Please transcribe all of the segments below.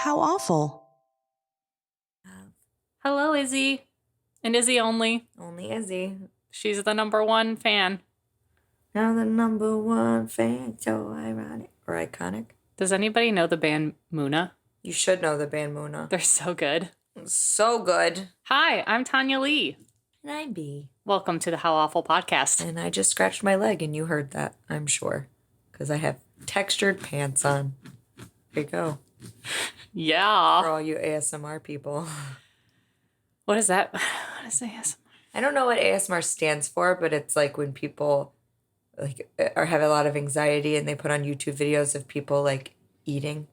How awful. Hello, Izzy. And Izzy only. Only Izzy. She's the number one fan. Now the number one fan. So ironic. Or iconic. Does anybody know the band Muna? You should know the band Muna. They're so good. So good. Hi, I'm Tanya Lee. And I'm B. Welcome to the How Awful podcast. And I just scratched my leg and you heard that, I'm sure. Because I have textured pants on. Here you go. Yeah. For all you ASMR people. What is that? What is ASMR? I don't know what ASMR stands for, but it's like when people or have a lot of anxiety and they put on YouTube videos of people like eating.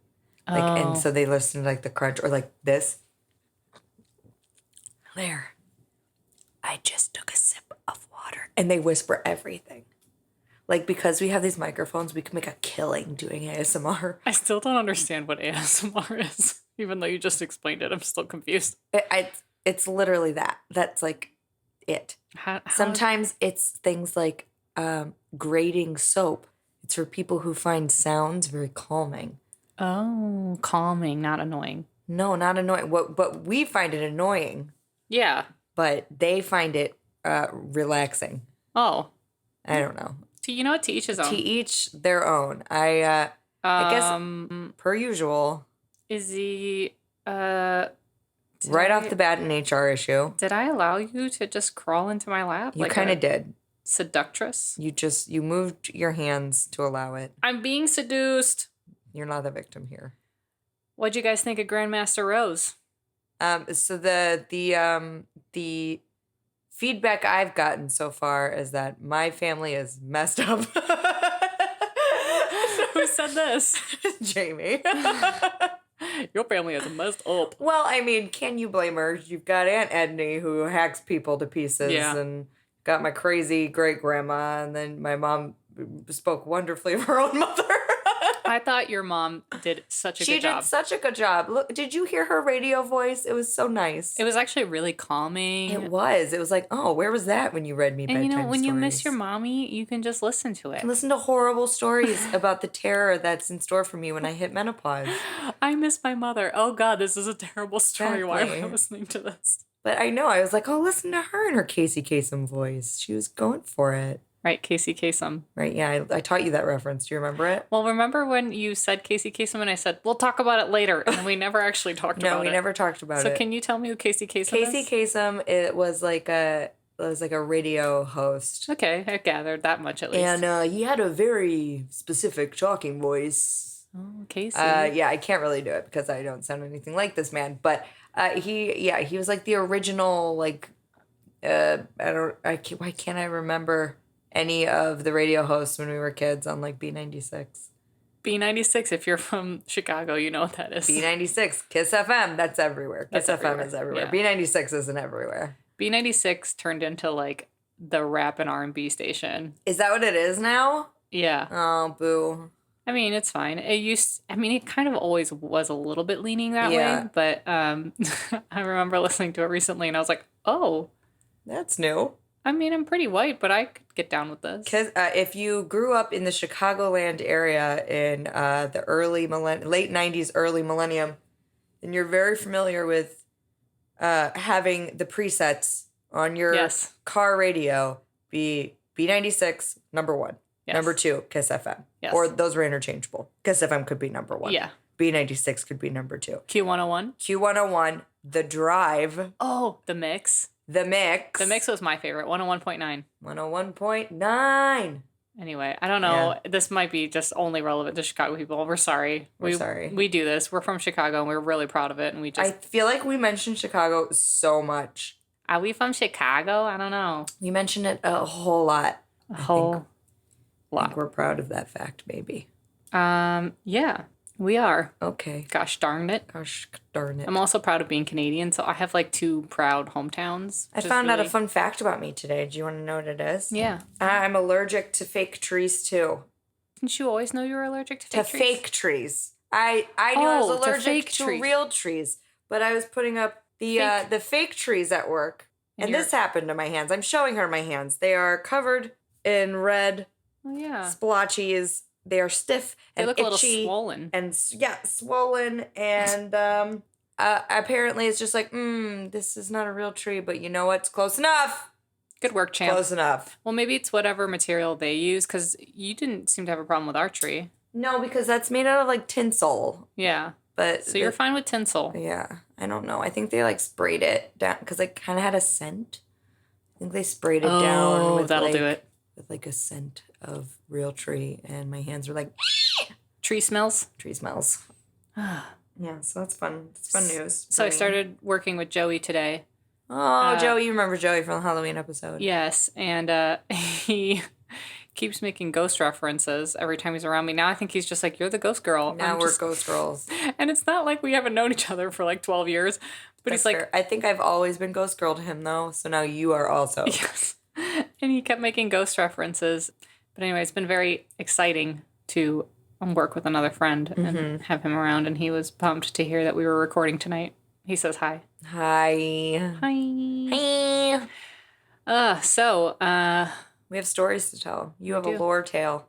And so they listen to like the crunch or like this. There. I just took a sip of water. And they whisper everything. Like, because we have these microphones, we can make a killing doing ASMR. I still don't understand what ASMR is. Even though you just explained it, I'm still confused. It's literally that. That's like it. Sometimes it's things like grating soap. It's for people who find sounds very calming. Oh, calming, not annoying. No, not annoying. But we find it annoying. Yeah. But they find it relaxing. Oh. I don't know. To each his own. To each their own. I guess per usual. Izzy, off the bat, an HR issue. Did I allow you to just crawl into my lap? You kind of did. Seductress? You moved your hands to allow it. I'm being seduced. You're not the victim here. What'd you guys think of Grandmaster Rose? So the feedback I've gotten so far is that my family is messed up. Who said this? Jamie. Your family is messed up. Well, I mean, can you blame her? You've got Aunt Edney who hacks people to pieces, and got my crazy great grandma, and then my mom spoke wonderfully of her own mother. I thought your mom did such a good job. She did such a good job. Look, did you hear her radio voice? It was so nice. It was actually really calming. It was. It was like, oh, where was that when you read me bedtime stories? And when you miss your mommy, you can just listen to it. Listen to horrible stories about the terror that's in store for me when I hit menopause. I miss my mother. Oh, God, this is a terrible story. Exactly. Why am I listening to this? But I know. I was like, oh, listen to her in her Casey Kasem voice. She was going for it. Right, Casey Kasem. Right, yeah, I taught you that reference. Do you remember it? Well, remember when you said Casey Kasem and I said, we'll talk about it later, and we never actually talked about it? No, we never talked about it. So can you tell me who Casey Kasem is? Casey Kasem, it was like a radio host. Okay, I gathered that much at least. And he had a very specific talking voice. Oh, Casey. Yeah, I can't really do it because I don't sound anything like this man. But he was like the original, like, why can't I remember any of the radio hosts when we were kids on like B96. B96, if you're from Chicago, you know what that is. B96, Kiss FM, that's everywhere. Kiss FM is everywhere. Yeah. B96 isn't everywhere. B96 turned into like the rap and R&B station. Is that what it is now? Yeah. Oh, boo. I mean, it's fine. It kind of always was a little bit leaning that way, but I remember listening to it recently and I was like, oh. That's new. I mean, I'm pretty white, but I could get down with this. Because if you grew up in the Chicagoland area in the late 90s, early millennium, then you're very familiar with having the presets on your car radio be B96, number one. Yes. Number two, Kiss FM. Yes. Or those were interchangeable. Kiss FM could be number one. Yeah. B96 could be number two. Q101? Q101, The Drive. Oh, The Mix. The Mix. The Mix was my favorite, 101.9. 101.9. Anyway, I don't know. Yeah. This might be just only relevant to Chicago people. We're sorry. We're sorry. We do this. We're from Chicago, and we're really proud of it. And I feel like we mentioned Chicago so much. Are we from Chicago? I don't know. We mention it a whole lot. A whole lot. I think we're proud of that fact, maybe. Yeah. We are. Okay. Gosh darn it. Gosh darn it. I'm also proud of being Canadian, so I have like 2 proud hometowns. I found out a fun fact about me today. Do you want to know what it is? Yeah. I'm allergic to fake trees too. Didn't you always know you were allergic to fake trees? To fake trees. I knew I was allergic to real trees, but I was putting up the fake trees at work, and this happened to my hands. I'm showing her my hands. They are covered in red splotchies they are stiff and they look itchy a little swollen. and swollen. And apparently it's just like, this is not a real tree, but you know what? It's close enough. Good work, champ. Close enough. Well, maybe it's whatever material they use, because you didn't seem to have a problem with our tree. No, because that's made out of like tinsel. Yeah. But so you're fine with tinsel. Yeah. I don't know. I think they like sprayed it down because it kind of had a scent. I think they sprayed it down with that'll like, do it. With like a scent of real tree, and my hands were like tree smells. Tree smells. Yeah, so that's fun. It's fun news. So I started working with Joey today. Oh, Joey, you remember Joey from the Halloween episode? Yes, and he keeps making ghost references every time he's around me. Now I think he's just like, you're the ghost girl. Now we're ghost girls. And it's not like we haven't known each other for like 12 years. But That's he's like... fair. I think I've always been ghost girl to him, though, so now you are also. Yes. And he kept making ghost references. But anyway, it's been very exciting to work with another friend and have him around. And he was pumped to hear that we were recording tonight. He says hi. Hi. Hi. Hi. We have stories to tell. You have a lore tale.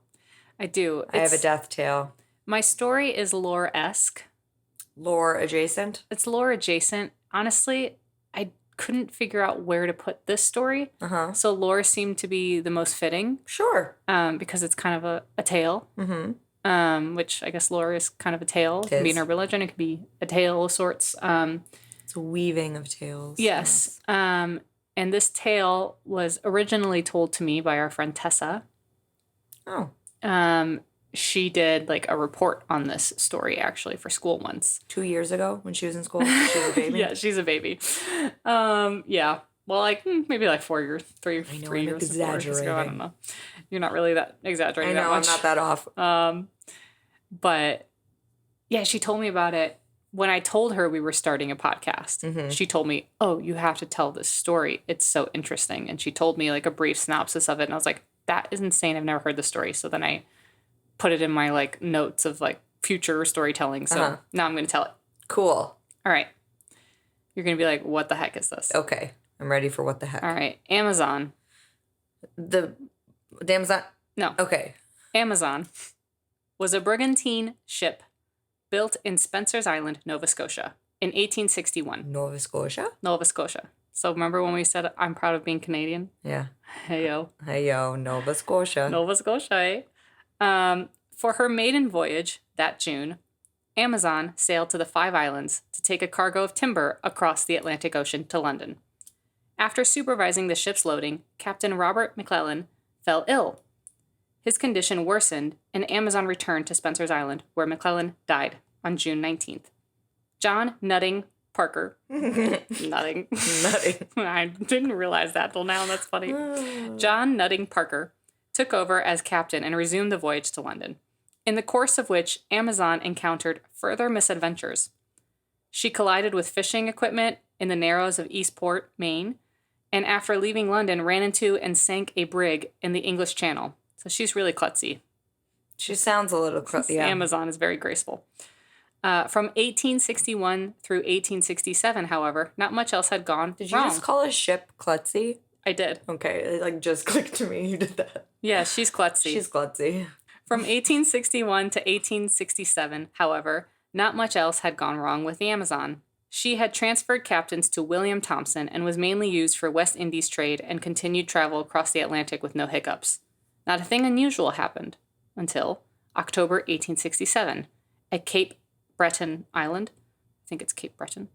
I do. I have a death tale. My story is lore-esque. Lore adjacent? It's lore adjacent. Honestly, I couldn't figure out where to put this story. So lore seemed to be the most fitting. Sure. Because it's kind of a tale. Which I guess lore is kind of a tale. It can be in a religion. It could be a tale of sorts. It's a weaving of tales. Yes. And this tale was originally told to me by our friend Tessa. Oh. She did like a report on this story actually for school once. 2 years ago when she was in school? She was a baby? Yeah, she's a baby. Yeah. Well, like maybe like 4 years, three years, 4 years ago. I don't know. You're not really that exaggerating that much. I'm not that off. But yeah, she told me about it. When I told her we were starting a podcast, she told me, oh, you have to tell this story. It's so interesting. And she told me like a brief synopsis of it. And I was like, that is insane. I've never heard the story. So then I put it in my like notes of like future storytelling. So now I'm going to tell it. Cool. All right. You're going to be like, what the heck is this? Okay. I'm ready for what the heck. All right. Amazon. The Amazon? No. Okay. Amazon was a brigantine ship built in Spencer's Island, Nova Scotia, in 1861. Nova Scotia? Nova Scotia. So remember when we said, I'm proud of being Canadian? Yeah. Hey, yo. Hey, yo, Nova Scotia. Nova Scotia, eh? For her maiden voyage that June, Amazon sailed to the Five Islands to take a cargo of timber across the Atlantic Ocean to London. After supervising the ship's loading, Captain Robert McClellan fell ill. His condition worsened, and Amazon returned to Spencer's Island, where McClellan died on June 19th. John Nutting Parker. Nutting. I didn't realize that till now. That's funny. John Nutting Parker took over as captain and resumed the voyage to London, in the course of which Amazon encountered further misadventures. She collided with fishing equipment in the Narrows of Eastport, Maine, and after leaving London ran into and sank a brig in the English Channel. So she's really klutzy. She sounds a little klutzy. Yeah. Amazon is very graceful. From 1861 through 1867, however, not much else had gone wrong. Did you just call a ship klutzy? I did. Okay, it like just clicked to me. You did that. Yeah, she's klutzy. She's klutzy. From 1861 to 1867, however, not much else had gone wrong with the Amazon. She had transferred captains to William Thompson and was mainly used for West Indies trade and continued travel across the Atlantic with no hiccups. Not a thing unusual happened until October 1867 at Cape Breton Island. I think it's Cape Breton.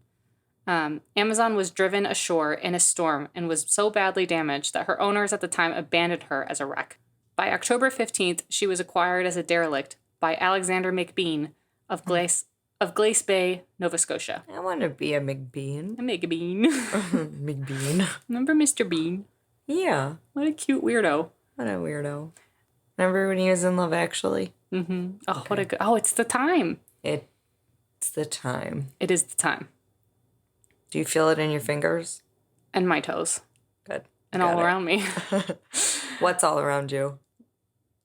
Amazon was driven ashore in a storm and was so badly damaged that her owners at the time abandoned her as a wreck. By October 15th, she was acquired as a derelict by Alexander McBean of Glace Bay, Nova Scotia. I want to be a McBean. A McBean. McBean. Remember Mr. Bean? Yeah. What a cute weirdo. What a weirdo. Remember when he was in Love Actually? Mm-hmm. Oh, okay. What a good... Oh, it's the time. It's the time. It is the time. Do you feel it in your fingers? And my toes. Good. And all around me. What's all around you?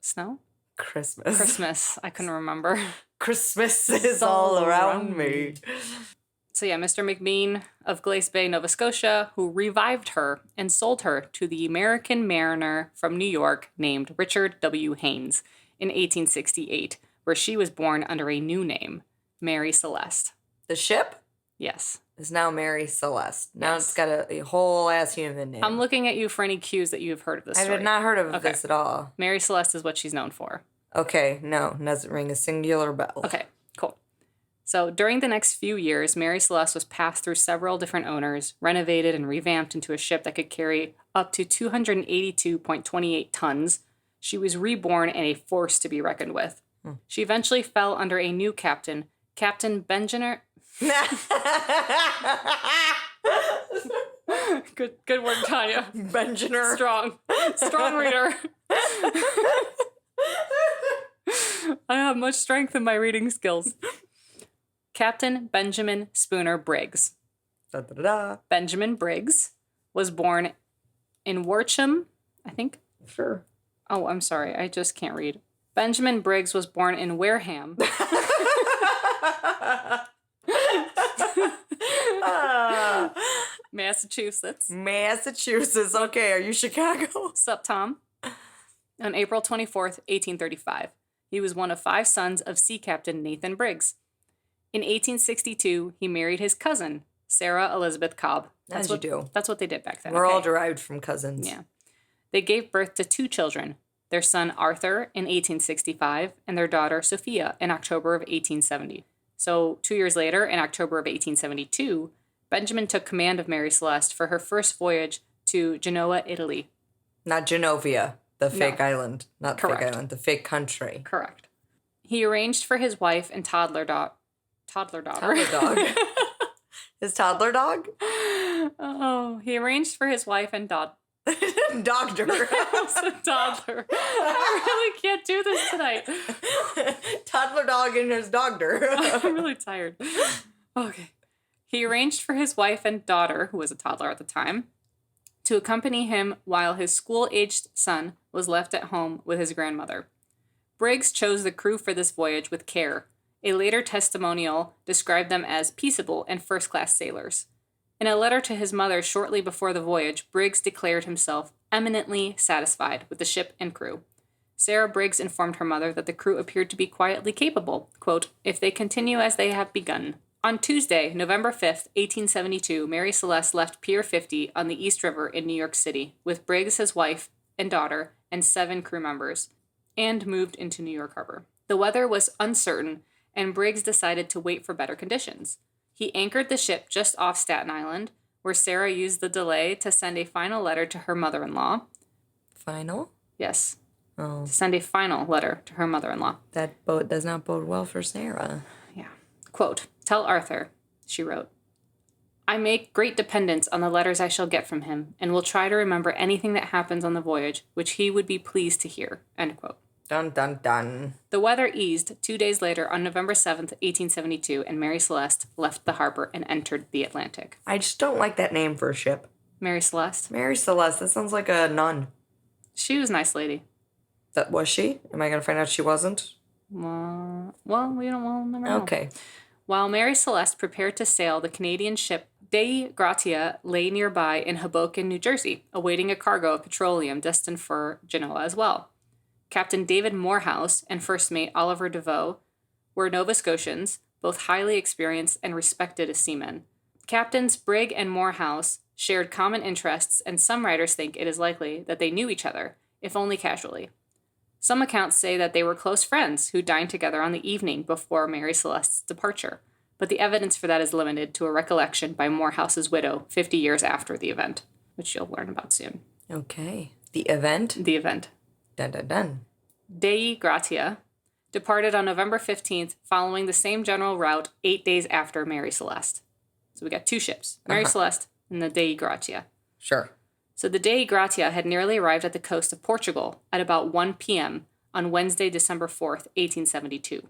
Snow? Christmas. Christmas. I couldn't remember. Christmas is all around me. So yeah, Mr. McBean of Glace Bay, Nova Scotia, who revived her and sold her to the American mariner from New York named Richard W. Haynes in 1868, where she was born under a new name, Mary Celeste. The ship Yes. is now Mary Celeste. Now Yes. it's got a whole ass human name. I'm looking at you for any cues that you have heard of this I story. have not heard of Okay. this at all. Mary Celeste is what she's known for. Okay, no, doesn't ring a singular bell. Okay, cool. So during the next few years, Mary Celeste was passed through several different owners, renovated and revamped into a ship that could carry up to 282.28 tons. She was reborn and a force to be reckoned with. She eventually fell under a new captain, Captain Benjamin. Good work, Tanya. Benjamin. Strong reader. I have much strength in my reading skills. Captain Benjamin Spooner Briggs. Da, da, da, da. Benjamin Briggs was born in Worcham, I think. Sure. Oh, I'm sorry. I just can't read. Benjamin Briggs was born in Wareham. Massachusetts. Massachusetts. Okay, are you Chicago? Sup, Tom? On April 24th, 1835. He was one of 5 sons of Sea Captain Nathan Briggs. In 1862, he married his cousin, Sarah Elizabeth Cobb. As you do. That's what they did back then. We're all derived from cousins. Yeah. They gave birth to 2 children, their son Arthur in 1865 and their daughter Sophia in October of 1870. So 2 years later, in October of 1872, Benjamin took command of Mary Celeste for her first voyage to Genoa, Italy. Not Genovia, the fake island. Not the Correct. fake island, the fake country. Correct. He arranged for his wife and toddler daughter. Toddler dog. His toddler dog? Oh, he arranged for his wife and Doctor. It's a toddler. I really can't do this tonight. Toddler dog and his doctor. I'm really tired. Okay. He arranged for his wife and daughter, who was a toddler at the time, to accompany him while his school-aged son was left at home with his grandmother. Briggs chose the crew for this voyage with care. A later testimonial described them as peaceable and first-class sailors. In a letter to his mother shortly before the voyage, Briggs declared himself eminently satisfied with the ship and crew. Sarah Briggs informed her mother that the crew appeared to be quietly capable, quote, if they continue as they have begun. On Tuesday, November 5th, 1872, Mary Celeste left Pier 50 on the East River in New York City with Briggs, his wife and daughter, and 7 crew members, and moved into New York Harbor. The weather was uncertain, and Briggs decided to wait for better conditions. He anchored the ship just off Staten Island, where Sarah used the delay to send a final letter to her mother-in-law. Final? Yes. Oh. To send a final letter to her mother-in-law. That does not bode well for Sarah. Yeah. Quote, tell Arthur, she wrote, I make great dependence on the letters I shall get from him, and will try to remember anything that happens on the voyage, which he would be pleased to hear, end quote. Dun, dun, dun. The weather eased 2 days later on November 7th, 1872, and Mary Celeste left the harbor and entered the Atlantic. I just don't like that name for a ship. Mary Celeste? Mary Celeste, that sounds like a nun. She was a nice lady. That was she? Am I going to find out she wasn't? Well, we'll never know. Okay. While Mary Celeste prepared to sail, the Canadian ship Dei Gratia lay nearby in Hoboken, New Jersey, awaiting a cargo of petroleum destined for Genoa as well. Captain David Morehouse and First Mate Oliver DeVoe were Nova Scotians, both highly experienced and respected as seamen. Captains Brigg and Morehouse shared common interests, and some writers think it is likely that they knew each other, if only casually. Some accounts say that they were close friends who dined together on the evening before Mary Celeste's departure, but the evidence for that is limited to a recollection by Morehouse's widow 50 years after the event, which you'll learn about soon. Okay. The event? The event. Dun, dun, dun. Dei Gratia departed on November 15th, following the same general route 8 days after Mary Celeste. So we got 2 ships, Mary Celeste and the Dei Gratia. Sure. So the Dei Gratia had nearly arrived at the coast of Portugal at about 1 p.m. on Wednesday, December 4th, 1872.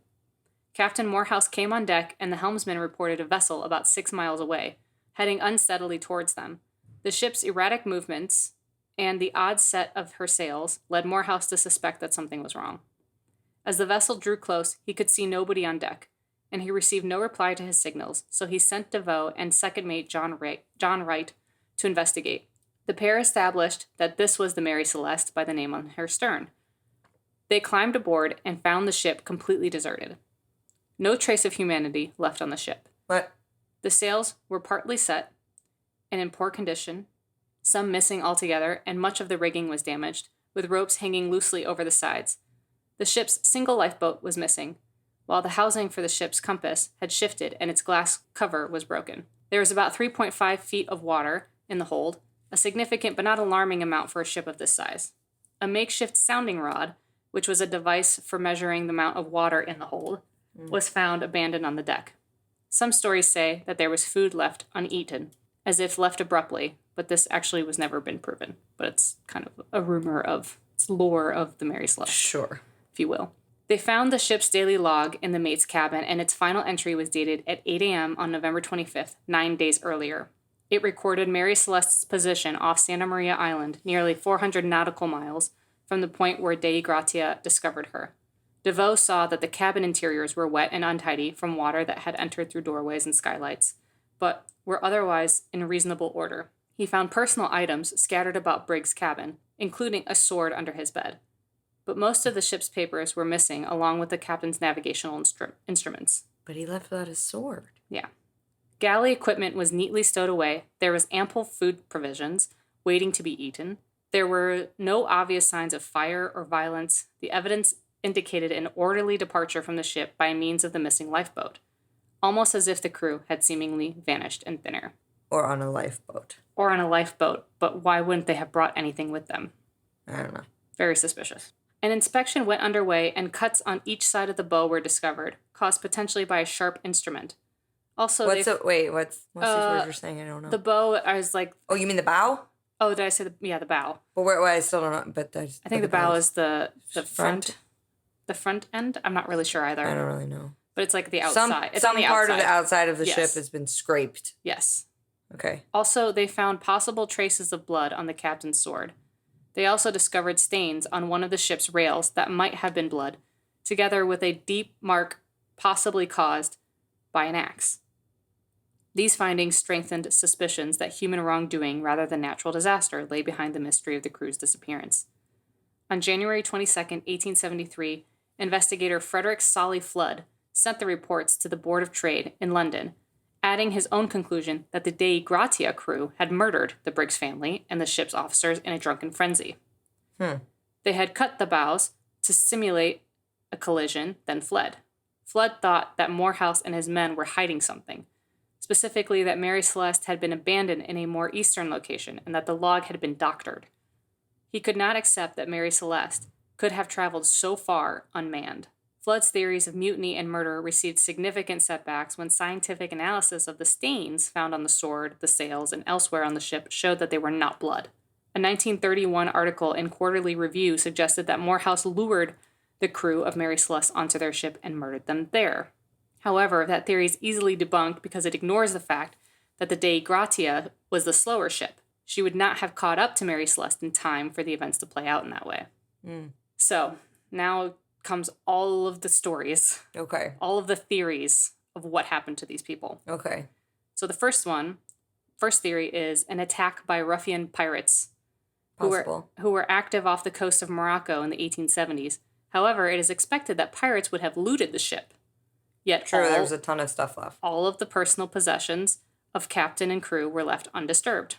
Captain Morehouse came on deck, and the helmsman reported a vessel about 6 miles away, heading unsteadily towards them. The ship's erratic movements and the odd set of her sails led Morehouse to suspect that something was wrong. As the vessel drew close, he could see nobody on deck, and he received no reply to his signals, so he sent DeVoe and second mate John Wright to investigate. The pair established that this was the Mary Celeste by the name on her stern. They climbed aboard and found the ship completely deserted. No trace of humanity left on the ship. What? The sails were partly set and in poor condition, some missing altogether, and much of the rigging was damaged, with ropes hanging loosely over the sides. The ship's single lifeboat was missing, while the housing for the ship's compass had shifted and its glass cover was broken. There was about 3.5 feet of water in the hold, a significant but not alarming amount for a ship of this size. A makeshift sounding rod, which was a device for measuring the amount of water in the hold, was found abandoned on the deck. Some stories say that there was food left uneaten, as if left abruptly, but this actually was never been proven. But it's kind of a rumor of, it's lore of the Mary Celeste. Sure. If you will. They found the ship's daily log in the mate's cabin, and its final entry was dated at 8 a.m. on November 25th, 9 days earlier. It recorded Mary Celeste's position off Santa Maria Island, nearly 400 nautical miles from the point where Dei Gratia discovered her. DeVoe saw that the cabin interiors were wet and untidy from water that had entered through doorways and skylights, but were otherwise in reasonable order. He found personal items scattered about Briggs' cabin, including a sword under his bed. But most of the ship's papers were missing, along with the captain's navigational instruments. But he left without his sword. Yeah. Galley equipment was neatly stowed away. There was ample food provisions waiting to be eaten. There were no obvious signs of fire or violence. The evidence indicated an orderly departure from the ship by means of the missing lifeboat, almost as if the crew had seemingly vanished in thin air. Or on a lifeboat. Or on a lifeboat, but why wouldn't they have brought anything with them? I don't know. Very suspicious. An inspection went underway, and cuts on each side of the bow were discovered, caused potentially by a sharp instrument. Also, what's these words you're saying? I don't know. The bow, I was like... Oh, you mean the bow? Oh, did I say the bow? Well, I still don't know, but I think the bow is the front. The front end? I'm not really sure either. I don't really know. But it's like the outside. It's some on the part outside. of the outside of the ship has been scraped. Yes. Okay. Also, they found possible traces of blood on the captain's sword. They also discovered stains on one of the ship's rails that might have been blood, together with a deep mark possibly caused by an axe. These findings strengthened suspicions that human wrongdoing rather than natural disaster lay behind the mystery of the crew's disappearance. On January 22, 1873, investigator Frederick Solly Flood sent the reports to the Board of Trade in London, adding his own conclusion that the Dei Gratia crew had murdered the Briggs family and the ship's officers in a drunken frenzy. They had cut the bows to simulate a collision, then fled. Flood thought that Morehouse and his men were hiding something, specifically that Mary Celeste had been abandoned in a more eastern location and that the log had been doctored. He could not accept that Mary Celeste could have traveled so far unmanned. Flood's theories of mutiny and murder received significant setbacks when scientific analysis of the stains found on the sword, the sails, and elsewhere on the ship showed that they were not blood. A 1931 article in Quarterly Review suggested that Morehouse lured the crew of Mary Celeste onto their ship and murdered them there. However, that theory is easily debunked because it ignores the fact that the Dei Gratia was the slower ship. She would not have caught up to Mary Celeste in time for the events to play out in that way. So, now comes all of the stories. Okay. All of the theories of what happened to these people. Okay. So the first theory is an attack by ruffian pirates who were active off the coast of Morocco in the 1870s. However, it is expected that pirates would have looted the ship. Yet there was a ton of stuff left. All of the personal possessions of captain and crew were left undisturbed,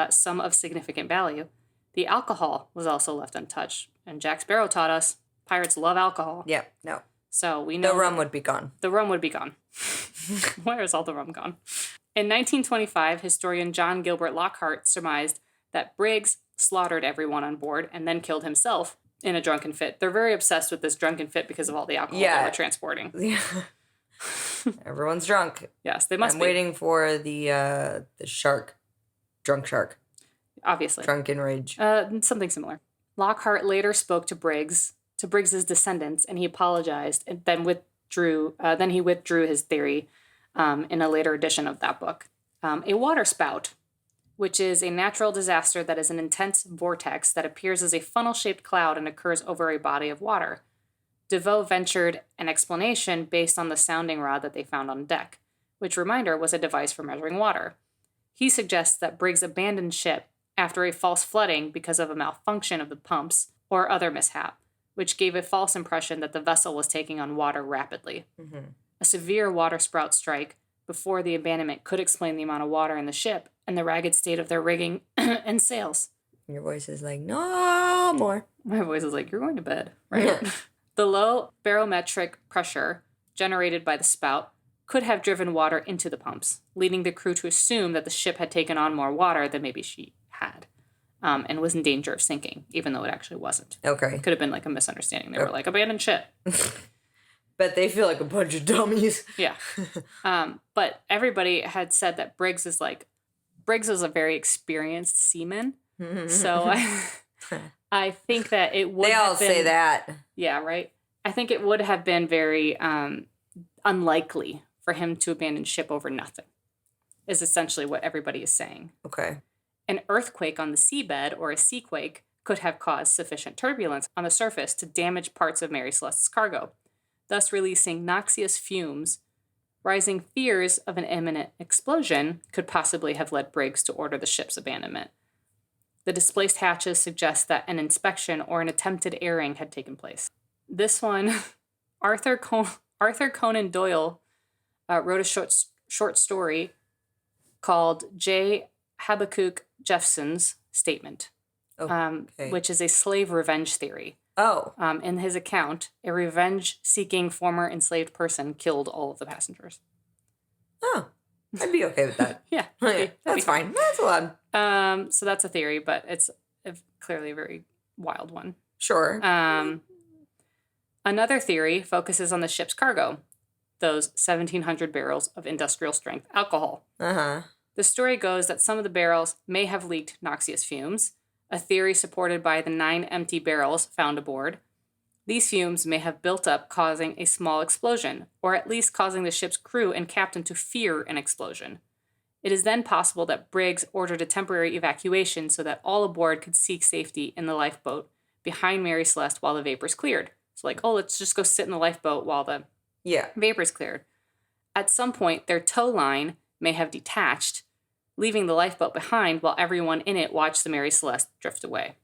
some of significant value. The alcohol was also left untouched, and Jack Sparrow taught us pirates love alcohol. Yep, no. So we know the rum would be gone. The rum would be gone. Where is all the rum gone? In 1925, historian John Gilbert Lockhart surmised that Briggs slaughtered everyone on board and then killed himself in a drunken fit. They're very obsessed with this drunken fit because of all the alcohol they were transporting. Yeah. Everyone's drunk. Yes, they must be. I'm waiting for the shark. Drunk shark. Obviously. Drunken rage. Something similar. Lockhart later spoke to Briggs's descendants, and he apologized and then withdrew his theory in a later edition of that book. A waterspout, which is a natural disaster that is an intense vortex that appears as a funnel-shaped cloud and occurs over a body of water. DeVoe ventured an explanation based on the sounding rod that they found on deck, which, reminder, was a device for measuring water. He suggests that Briggs abandoned ship after a false flooding because of a malfunction of the pumps or other mishap, which gave a false impression that the vessel was taking on water rapidly. Mm-hmm. A severe water sprout strike before the abandonment could explain the amount of water in the ship and the ragged state of their rigging and sails. Your voice is like, no more. My voice is like, you're going to bed, right? The low barometric pressure generated by the spout could have driven water into the pumps, leading the crew to assume that the ship had taken on more water than maybe she had, and was in danger of sinking, even though it actually wasn't. Okay. It could have been like a misunderstanding. They were like, abandoned ship. But they feel like a bunch of dummies. Yeah. But everybody had said that Briggs is a very experienced seaman. So I think that it would They all have been, say that. Yeah, right? I think it would have been very unlikely for him to abandon ship over nothing, is essentially what everybody is saying. Okay. An earthquake on the seabed or a seaquake could have caused sufficient turbulence on the surface to damage parts of Mary Celeste's cargo, thus releasing noxious fumes. Rising fears of an imminent explosion could possibly have led Briggs to order the ship's abandonment. The displaced hatches suggest that an inspection or an attempted airing had taken place. This one, Arthur Conan Doyle wrote a short story called J. Habakkuk Jeffson's Statement, which is a slave revenge theory. Oh. In his account, a revenge-seeking former enslaved person killed all of the passengers. Oh. I'd be okay with that. Yeah. That's fine. That's allowed. So that's a theory, but it's clearly a very wild one. Sure. Another theory focuses on the ship's cargo, those 1,700 barrels of industrial-strength alcohol. Uh-huh. The story goes that some of the barrels may have leaked noxious fumes, a theory supported by the 9 empty barrels found aboard. These fumes may have built up, causing a small explosion, or at least causing the ship's crew and captain to fear an explosion. It is then possible that Briggs ordered a temporary evacuation so that all aboard could seek safety in the lifeboat behind Mary Celeste while the vapors cleared. So let's just go sit in the lifeboat while the vapors cleared. At some point, their tow line may have detached, leaving the lifeboat behind while everyone in it watched the Mary Celeste drift away,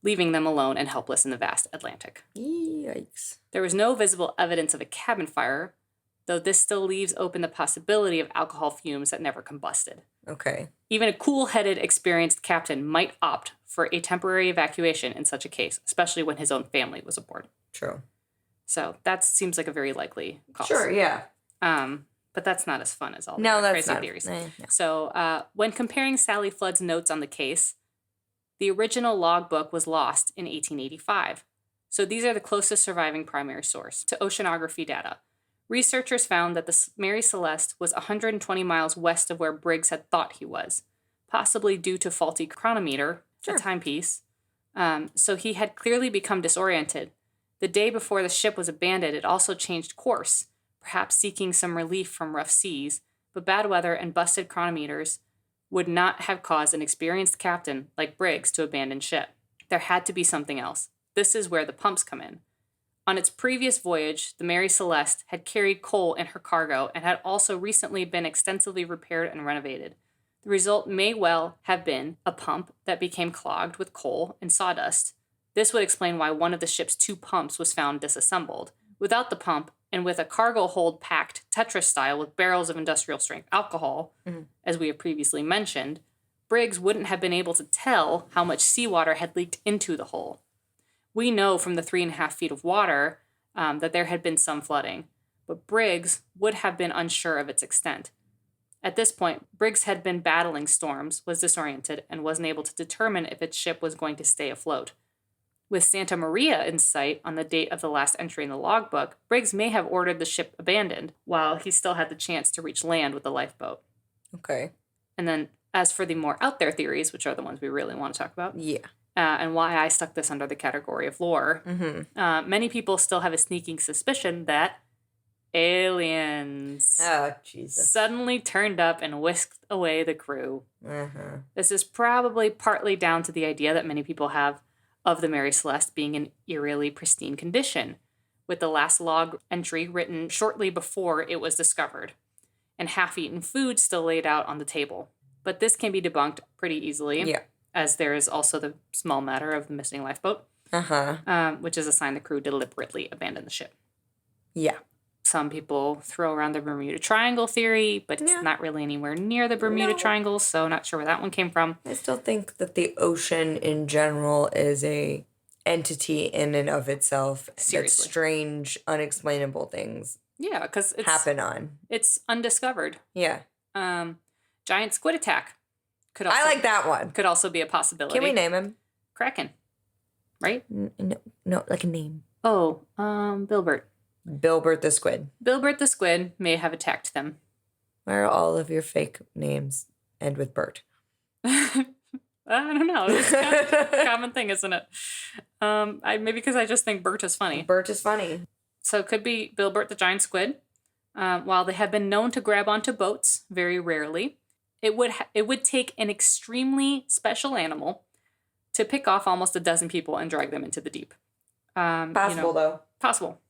leaving them alone and helpless in the vast Atlantic. Yikes. There was no visible evidence of a cabin fire, though this still leaves open the possibility of alcohol fumes that never combusted. Okay. Even a cool-headed, experienced captain might opt for a temporary evacuation in such a case, especially when his own family was aboard. True. So that seems like a very likely cause. Sure, yeah. But that's not as fun as all the crazy theories. No. So when comparing Sally Flood's notes on the case, the original logbook was lost in 1885. So these are the closest surviving primary source to oceanography data. Researchers found that the Mary Celeste was 120 miles west of where Briggs had thought he was, possibly due to faulty chronometer, a timepiece. So he had clearly become disoriented. The day before the ship was abandoned, it also changed course, perhaps seeking some relief from rough seas, but bad weather and busted chronometers would not have caused an experienced captain like Briggs to abandon ship. There had to be something else. This is where the pumps come in. On its previous voyage, the Mary Celeste had carried coal in her cargo and had also recently been extensively repaired and renovated. The result may well have been a pump that became clogged with coal and sawdust. This would explain why one of the ship's 2 pumps was found disassembled. Without the pump, and with a cargo hold packed Tetra style with barrels of industrial strength alcohol, as we have previously mentioned, Briggs wouldn't have been able to tell how much seawater had leaked into the hull. We know from the 3.5 feet of water that there had been some flooding, but Briggs would have been unsure of its extent. At this point, Briggs had been battling storms, was disoriented, and wasn't able to determine if its ship was going to stay afloat. With Santa Maria in sight on the date of the last entry in the logbook, Briggs may have ordered the ship abandoned while he still had the chance to reach land with the lifeboat. Okay. And then, as for the more out there theories, which are the ones we really want to talk about, and why I stuck this under the category of lore, many people still have a sneaking suspicion that aliens suddenly turned up and whisked away the crew. This is probably partly down to the idea that many people have of the Mary Celeste being in eerily pristine condition, with the last log entry written shortly before it was discovered, and half-eaten food still laid out on the table. But this can be debunked pretty easily, as there is also the small matter of the missing lifeboat. Uh-huh. which is a sign the crew deliberately abandoned the ship. Yeah. Some people throw around the Bermuda Triangle theory, but it's not really anywhere near the Bermuda Triangle, so not sure where that one came from. I still think that the ocean in general is a entity in and of itself. Seriously. That strange, unexplainable things because happen on. It's undiscovered. Yeah. Giant squid attack. I like that one. Could also be a possibility. Can we name him? Kraken. Right? No, like a name. Oh, BILLBERT. BILLBERT the squid. BILLBERT the squid may have attacked them. Why are all of your fake names end with Bert? I don't know. It's a common thing, isn't it? Maybe because I just think Bert is funny. Bert is funny. So it could be BILLBERT the giant squid. While they have been known to grab onto boats, very rarely, it would take an extremely special animal to pick off almost a dozen people and drag them into the deep. Possible, though. Possible.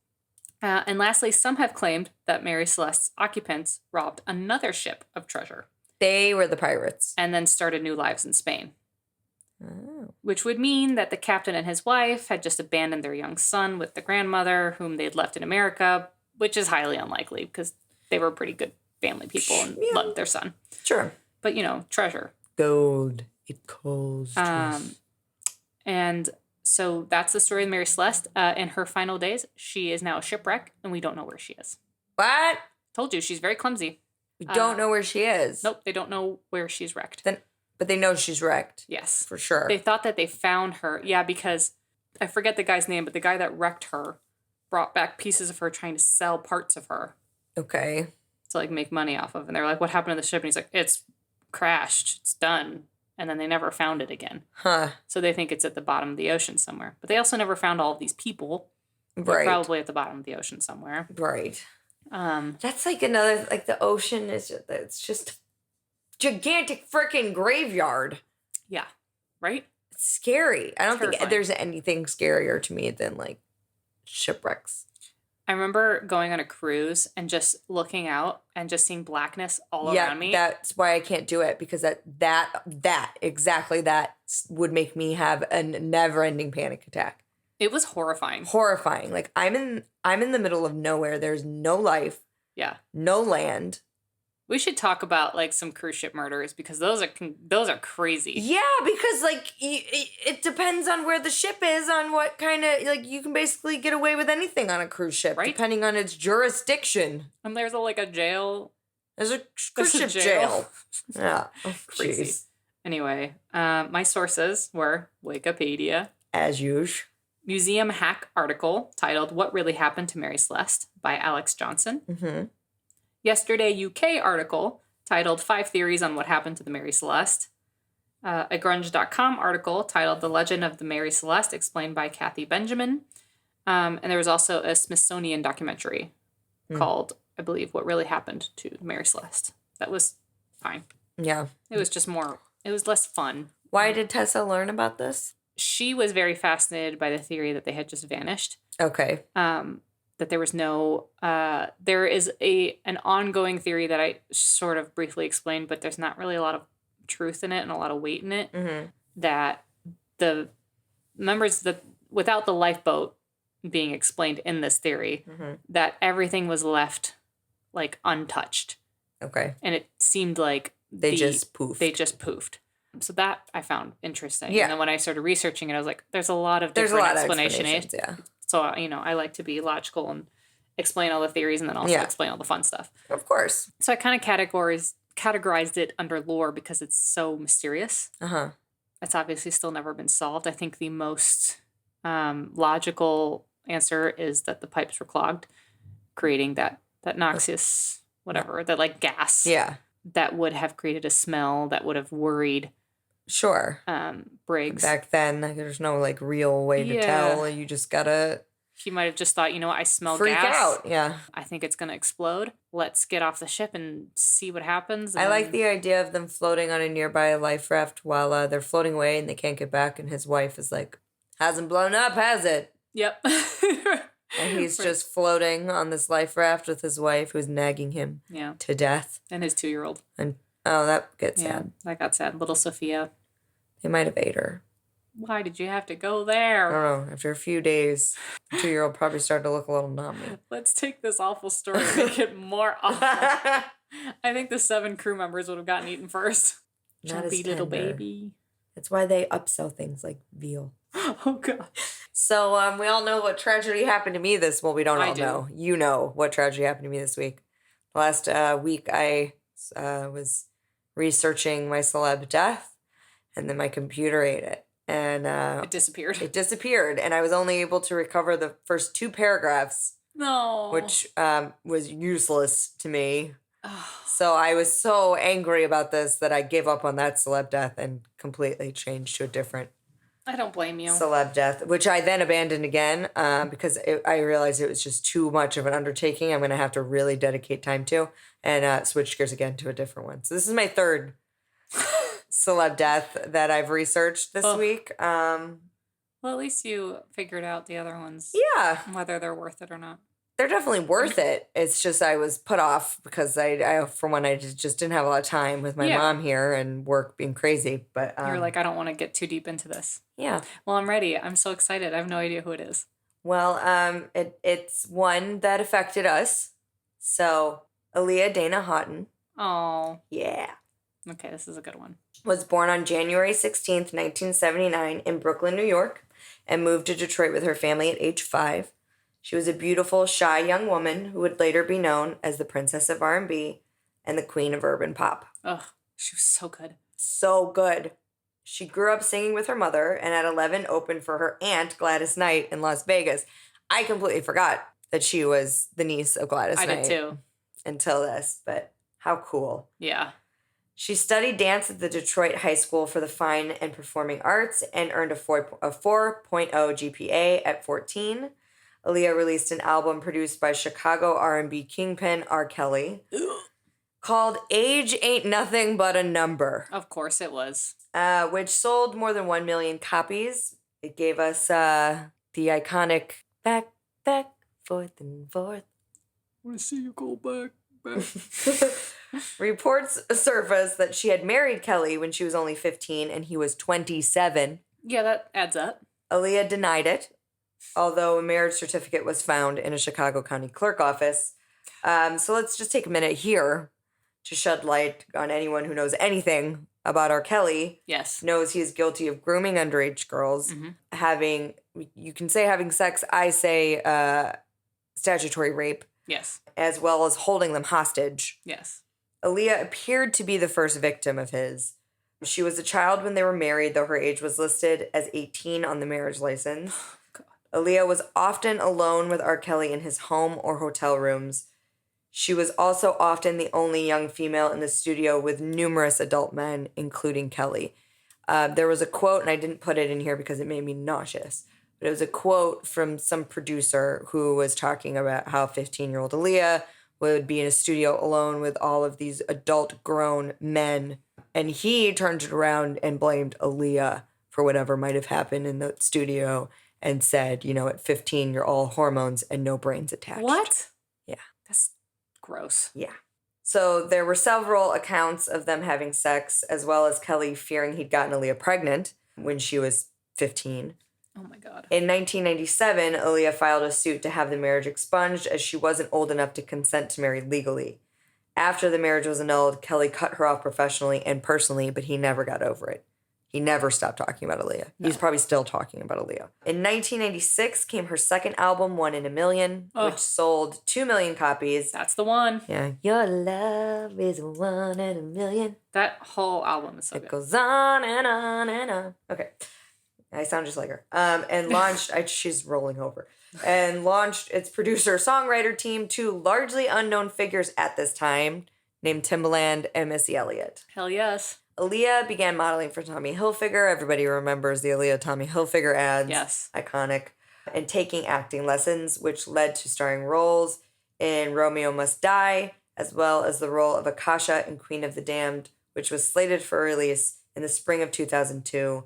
And lastly, some have claimed that Mary Celeste's occupants robbed another ship of treasure. They were the pirates. And then started new lives in Spain. Oh. Which would mean that the captain and his wife had just abandoned their young son with the grandmother, whom they'd left in America, which is highly unlikely because they were pretty good family people and loved their son. Sure. But, treasure. Gold. It calls. And so that's the story of Mary Celeste. In her final days, she is now a shipwreck, and we don't know where she is. What? Told you, she's very clumsy. We don't know where she is. Nope, they don't know where she's wrecked. But they know she's wrecked. Yes. For sure. They thought that they found her. Yeah, because I forget the guy's name, but the guy that wrecked her brought back pieces of her trying to sell parts of her. Okay. To, make money off of. And they were like, what happened to the ship? And he's like, it's crashed. It's done. And then they never found it again. Huh. So they think it's at the bottom of the ocean somewhere. But they also never found all of these people. Right. They're probably at the bottom of the ocean somewhere. Right. That's another, the ocean it's just gigantic freaking graveyard. Yeah. Right? It's scary. I don't Terrifying. think there's anything scarier to me than shipwrecks. I remember going on a cruise and just looking out and just seeing blackness all around me. That's why I can't do it, because exactly that would make me have a never-ending panic attack. It was horrifying. Horrifying. I'm in the middle of nowhere. There's no life. Yeah. No land. We should talk about some cruise ship murders because those are crazy. Yeah, because it depends on where the ship is, on what kind of you can basically get away with anything on a cruise ship, right? Depending on its jurisdiction. And there's a jail. There's a cruise ship jail. Yeah, crazy. Geez. Anyway, my sources were Wikipedia, as usual, Museum Hack article titled "What Really Happened to Mary Celeste" by Alex Johnson. Mm-hmm. Yesterday UK article titled 5 Theories on What Happened to the Mary Celeste. A grunge.com article titled The Legend of the Mary Celeste Explained by Kathy Benjamin. And there was also a Smithsonian documentary called, I believe, What Really Happened to Mary Celeste. That was fine. Yeah. It was just it was less fun. Why did Tessa learn about this? She was very fascinated by the theory that they had just vanished. Okay. That there was no, there is an ongoing theory that I sort of briefly explained, but there's not really a lot of truth in it and a lot of weight in it, that the members, without the lifeboat being explained in this theory, that everything was left untouched. Okay. And it seemed like they just poofed. So that I found interesting. Yeah. And then when I started researching it, I was like, there's a lot of different explanations. Yeah. So, I like to be logical and explain all the theories and then also explain all the fun stuff. Of course. So I kind of categorized it under lore because it's so mysterious. Uh-huh. It's obviously still never been solved. I think the most logical answer is that the pipes were clogged, creating that noxious, whatever, that gas. Yeah. That would have created a smell that would have worried Sure. Briggs. Back then, there's no real way to tell. You just gotta. He might have just thought, I smell freak gas. Out. Yeah. I think it's gonna explode. Let's get off the ship and see what happens. I like the idea of them floating on a nearby life raft while they're floating away and they can't get back, and his wife is like, "Hasn't blown up, has it?" Yep. And he's just floating on this life raft with his wife, who's nagging him to death, and his 2-year-old. And that gets sad. That got sad. Little Sophia. They might have ate her. Why did you have to go I there? don't know. After a few days, the 2-year-old probably started to look a little numb. Let's take this awful story and make it more awful. I think the 7 crew members would have gotten eaten first. Not as Jumpy little tender. baby. That's why they upsell things like veal. Oh, God. So we all know what tragedy happened to me this. Well, we don't all know. You know what tragedy happened to me this week. Last week, I was researching my celeb death, and then my computer ate it. And It disappeared. It disappeared, and I was only able to recover the first 2 paragraphs, No. which was useless to me. So I was so angry about this that I gave up on that celeb death and completely changed to a different I don't blame you. celeb death, which I then abandoned again because I realized it was just too much of an undertaking. I'm going to have to really dedicate time to, and switch gears again to a different one. So this is my 3rd celeb death that I've researched this week. Well, at least you figured out the other ones. Yeah. Whether they're worth it or not. They're definitely worth it. It's just I was put off because I for one, I just didn't have a lot of time with my mom here and work being crazy. But you're like, I don't want to get too deep into this. Yeah. Well, I'm ready. I'm so excited. I have no idea who it is. Well, it's one that affected us. So Aaliyah Dana Houghton. Oh. Yeah. Okay, this is a good one. Was born on January 16th, 1979 in Brooklyn, New York, and moved to Detroit with her family at age 5. She was a beautiful, shy young woman who would later be known as the Princess of R&B and the Queen of Urban Pop. Ugh, she was so good. So good. She grew up singing with her mother and at 11 opened for her aunt, Gladys Knight, in Las Vegas. I completely forgot that she was the niece of Gladys Knight. I did too. Until this, but how cool. Yeah. She studied dance at the Detroit High School for the Fine and Performing Arts and earned a 4.0 GPA at 14. Aaliyah released an album produced by Chicago R&B kingpin R. Kelly called Age Ain't Nothing But a Number. Of course it was. Which sold more than 1 million copies. It gave us the iconic back, forth and forth. I want to see you go back. Reports surfaced that she had married Kelly when she was only 15 and he was 27. Yeah, that adds up. Aaliyah denied it, although a marriage certificate was found in a Chicago County clerk office. So let's just take a minute here to shed light on anyone who knows anything about R. Kelly. Yes. Knows he is guilty of grooming underage girls, having, you can say having sex, I say statutory rape. Yes. As well as holding them hostage. Yes. Aaliyah appeared to be the first victim of his. She was a child when they were married, though her age was listed as 18 on the marriage license. God. Aaliyah was often alone with R. Kelly in his home or hotel rooms. She was also often the only young female in the studio with numerous adult men, including Kelly. There was a quote, and I didn't put it in here because it made me nauseous, but it was a quote from some producer who was talking about how 15-year-old Aaliyah would be in a studio alone with all of these adult grown men. And he turned it around and blamed Aaliyah for whatever might have happened in the studio and said, you know, at 15, you're all hormones and no brains attached. What? Yeah. That's gross. Yeah. So there were several accounts of them having sex, as well as Kelly fearing he'd gotten Aaliyah pregnant when she was 15. Oh my God. In 1997, Aaliyah filed a suit to have the marriage expunged as she wasn't old enough to consent to marry legally. After the marriage was annulled, Kelly cut her off professionally and personally, but he never got over it. He never stopped talking about Aaliyah. No. He's probably still talking about Aaliyah. In 1996 came her second album, 1 in a Million, which sold 2 million copies. That's the one. Yeah. Your love is 1 in a million. That whole album is so good. It goes on and on and on. Okay. I sound just like her. And launched, she's rolling over, and launched its producer-songwriter team, 2 largely unknown figures at this time, named Timbaland and Missy Elliott. Hell yes. Aaliyah began modeling for Tommy Hilfiger. Everybody remembers the Aaliyah-Tommy Hilfiger ads. Yes. Iconic. And taking acting lessons, which led to starring roles in Romeo Must Die, as well as the role of Akasha in Queen of the Damned, which was slated for release in the spring of 2002.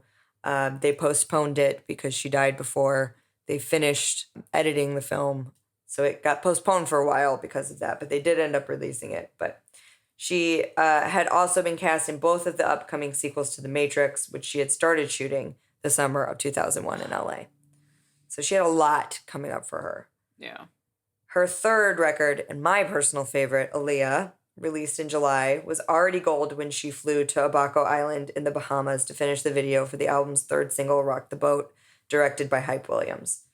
They postponed it because she died before they finished editing the film. So it got postponed for a while because of that, but they did end up releasing it. But she had also been cast in both of the upcoming sequels to The Matrix, which she had started shooting, the summer of 2001 in LA. So she had a lot coming up for her. Yeah. Her third record, and my personal favorite, Aaliyah, released in July, was already gold when she flew to Abaco Island in the Bahamas to finish the video for the album's third single, Rock the Boat, directed by Hype Williams.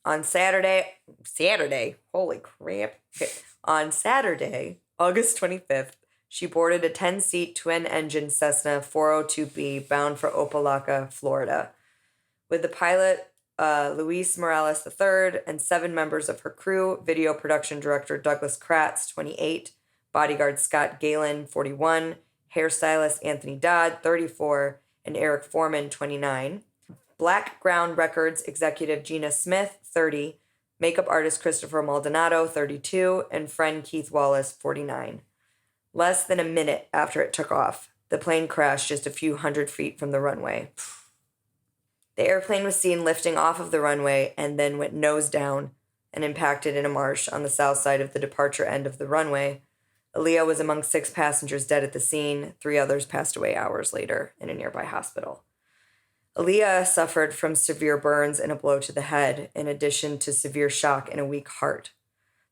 On Saturday, holy crap. Okay. On Saturday, August 25th, she boarded a 10-seat twin-engine Cessna 402B bound for Opelika, Florida. With the pilot, Luis Morales III, and 7 members of her crew, video production director Douglas Kratz, 28, bodyguard Scott Galen, 41, hairstylist Anthony Dodd, 34, and Eric Foreman, 29. Black Ground Records executive Gina Smith, 30, makeup artist Christopher Maldonado, 32, and friend Keith Wallace, 49. Less than a minute after it took off, the plane crashed just a few hundred feet from the runway. The airplane was seen lifting off of the runway and then went nose down and impacted in a marsh on the south side of the departure end of the runway. Aaliyah was among 6 passengers dead at the scene. 3 others passed away hours later in a nearby hospital. Aaliyah suffered from severe burns and a blow to the head, in addition to severe shock and a weak heart.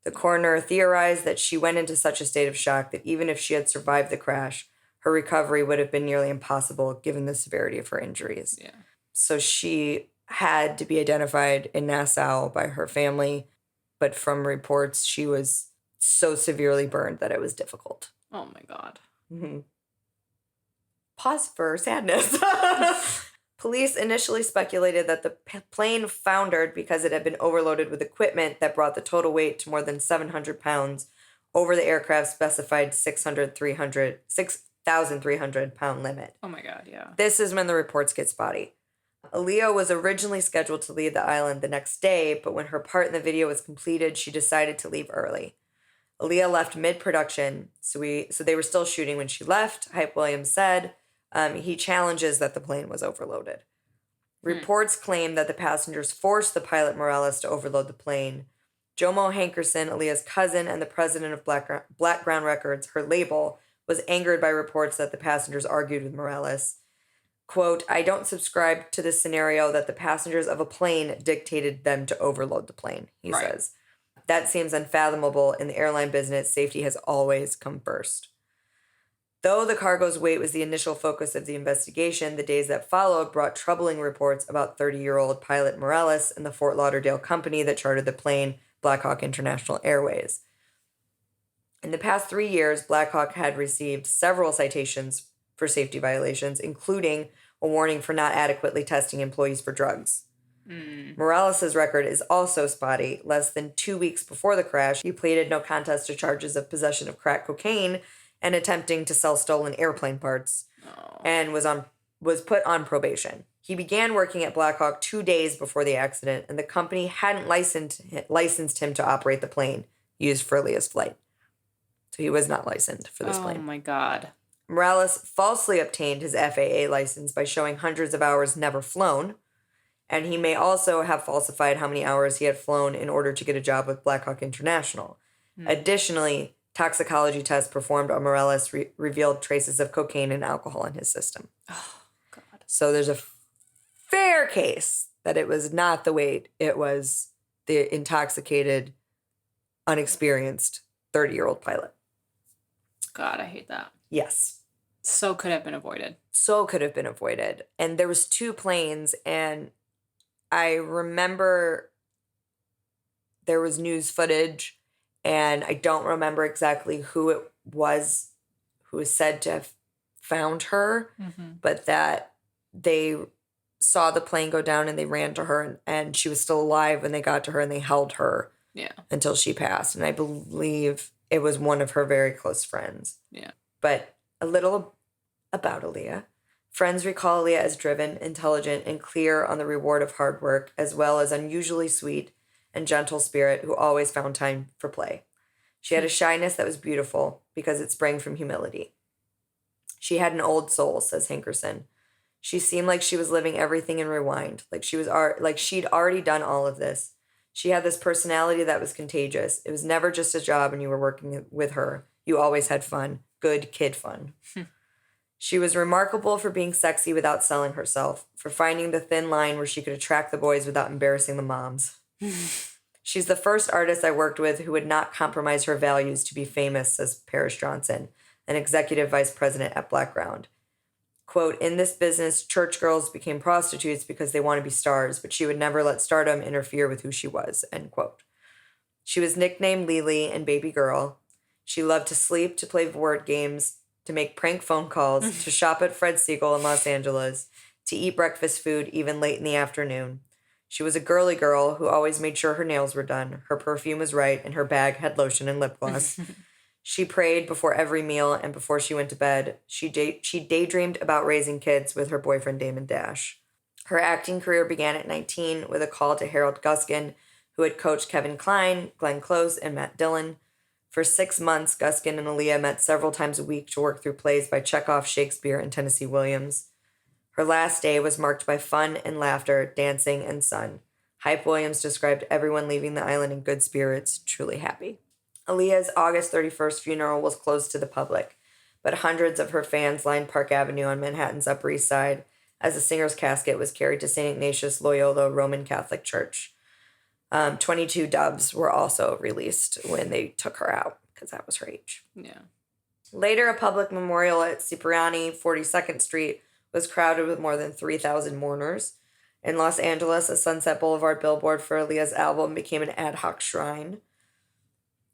The coroner theorized that she went into such a state of shock that even if she had survived the crash, her recovery would have been nearly impossible given the severity of her injuries. Yeah. So she had to be identified in Nassau by her family, but from reports, she was so severely burned that it was difficult. Oh my God. Mm-hmm. Pause for sadness. Police initially speculated that the plane foundered because it had been overloaded with equipment that brought the total weight to more than 700 pounds over the aircraft's specified 6,300 pound limit. Oh my God, yeah. This is when the reports get spotty. Aaliyah was originally scheduled to leave the island the next day, but when her part in the video was completed, she decided to leave early. Aaliyah left mid-production, so they were still shooting when she left, Hype Williams said. He challenges that the plane was overloaded. Reports claim that the passengers forced the pilot Morales to overload the plane. Jomo Hankerson, Aaliyah's cousin and the president of Black Ground Records, her label, was angered by reports that the passengers argued with Morales. Quote, "I don't subscribe to this scenario that the passengers of a plane dictated them to overload the plane," he says. That seems unfathomable. In the airline business, safety has always come first. Though the cargo's weight was the initial focus of the investigation, the days that followed brought troubling reports about 30-year-old pilot Morales and the Fort Lauderdale company that chartered the plane, Blackhawk International Airways. In the past 3 years, Blackhawk had received several citations for safety violations, including a warning for not adequately testing employees for drugs. Morales' record is also spotty. Less than 2 weeks before the crash, he pleaded no contest to charges of possession of crack cocaine and attempting to sell stolen airplane parts, and was put on probation. He began working at Blackhawk 2 days before the accident, and the company hadn't licensed him to operate the plane used for Aaliyah's flight. So he was not licensed for this plane. Oh my God. Morales falsely obtained his FAA license by showing hundreds of hours never flown, and he may also have falsified how many hours he had flown in order to get a job with Blackhawk International. Additionally, toxicology tests performed on Morales revealed traces of cocaine and alcohol in his system. Oh, God. So there's a fair case that it was not the weight, it was the intoxicated, unexperienced 30-year-old pilot. God, I hate that. Yes. So could have been avoided. So could have been avoided. And there was 2 planes, and I remember there was news footage, and I don't remember exactly who it was who was said to have found her, but that they saw the plane go down and they ran to her, and she was still alive when they got to her, and they held her until she passed. And I believe it was one of her very close friends. Yeah. But a little about Aaliyah. Friends recall Aaliyah as driven, intelligent, and clear on the reward of hard work, as well as unusually sweet and gentle spirit who always found time for play. She had a shyness that was beautiful because it sprang from humility. She had an old soul, says Hankerson. She seemed like she was living everything in rewind, like she'd already done all of this. She had this personality that was contagious. It was never just a job and you were working with her. You always had fun. Good kid fun. She was remarkable for being sexy without selling herself, for finding the thin line where she could attract the boys without embarrassing the moms. She's the first artist I worked with who would not compromise her values to be famous, says Paris Johnson, an executive vice president at Blackground. Quote, in this business, church girls became prostitutes because they want to be stars, but she would never let stardom interfere with who she was, end quote. She was nicknamed Lily and Baby Girl. She loved to sleep, to play word games, to make prank phone calls, to shop at Fred Siegel in Los Angeles, to eat breakfast food even late in the afternoon. She was a girly girl who always made sure her nails were done, her perfume was right, and her bag had lotion and lip gloss. She prayed before every meal and before she went to bed. She daydreamed about raising kids with her boyfriend Damon Dash. Her acting career began at 19 with a call to Harold Guskin, who had coached Kevin Kline, Glenn Close, and Matt Dillon. For 6 months, Guskin and Aaliyah met several times a week to work through plays by Chekhov, Shakespeare, and Tennessee Williams. Her last day was marked by fun and laughter, dancing, and sun. Hype Williams described everyone leaving the island in good spirits, truly happy. Aaliyah's August 31st funeral was closed to the public, but hundreds of her fans lined Park Avenue on Manhattan's Upper East Side as the singer's casket was carried to St. Ignatius Loyola Roman Catholic Church. 22 doves were also released when they took her out, because that was her age. Yeah. Later, a public memorial at Cipriani, 42nd Street, was crowded with more than 3,000 mourners. In Los Angeles, a Sunset Boulevard billboard for Aaliyah's album became an ad hoc shrine.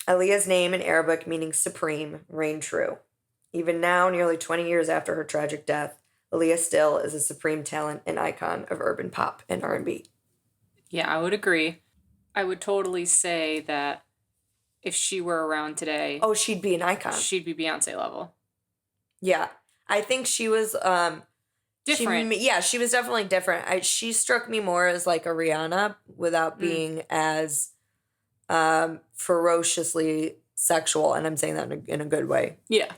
Aaliyah's name in Arabic meaning supreme reigned true. Even now, nearly 20 years after her tragic death, Aaliyah still is a supreme talent and icon of urban pop and R&B. Yeah, I would agree. I would totally say that if she were around today... Oh, she'd be an icon. She'd be Beyonce level. Yeah. I think she was... different. She was definitely different. She struck me more as like a Rihanna without being as ferociously sexual, and I'm saying that in a good way. Yeah.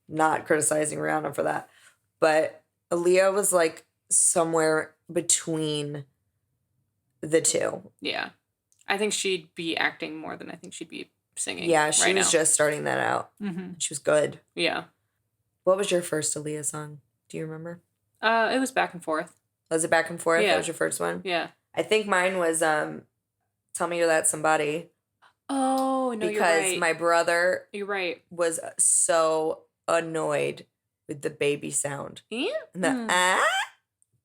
Not criticizing Rihanna for that. But Aaliyah was like somewhere between the two. Yeah. I think she'd be acting more than I think she'd be singing. Yeah, she was just starting that out. Mm-hmm. She was good. Yeah. What was your first Aaliyah song? Do you remember? It was Back and Forth. Was it Back and Forth? Yeah. That was your first one? Yeah. I think mine was Tell Me You're That Somebody. Oh, no, you're right. Because my brother You're right. was so annoyed with the baby sound. Yeah. And the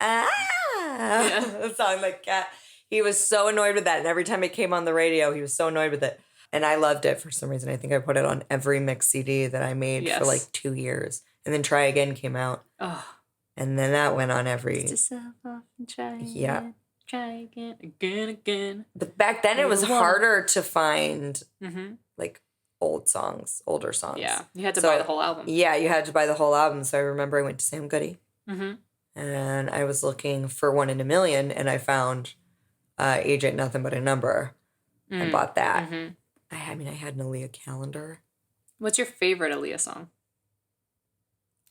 Yeah. the song like cat. He was so annoyed with that. And every time it came on the radio, he was so annoyed with it. And I loved it for some reason. I think I put it on every mix CD that I made for like 2 years. And then Try Again came out. Oh. And then that went on every... Dust yourself off and try again. Yeah. Try again. But back then it was harder to find like older songs. Yeah. You had to buy the whole album. Yeah, you had to buy the whole album. So I remember I went to Sam Goody. Mm-hmm. And I was looking for One in a Million, and I found Age Ain't Nothing But a Number. I bought that. Mm-hmm. I had an Aaliyah calendar. What's your favorite Aaliyah song?